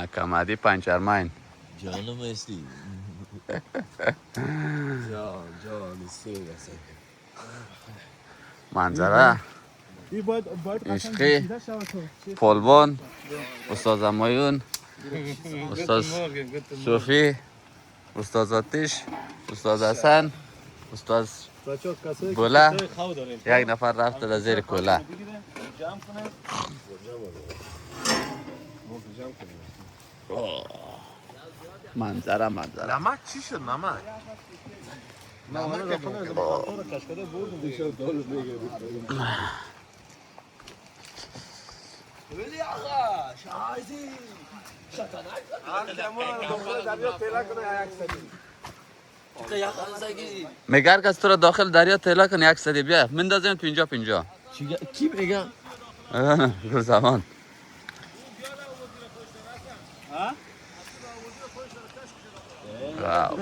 کمدی پنچرمین جانم هستی جان سیر هستی منظره عشقی پولبان استاد امایون استاد صوفی استاد آتیش استاد حسن استاد بوله یک نفر رفته در زیر کوله منظره نمک چی شد نمک؟ میگه هر کس تو را داخل دریا تیلا کن 100 بیا مندازیم 50 کی میگه؟ گل زمان واو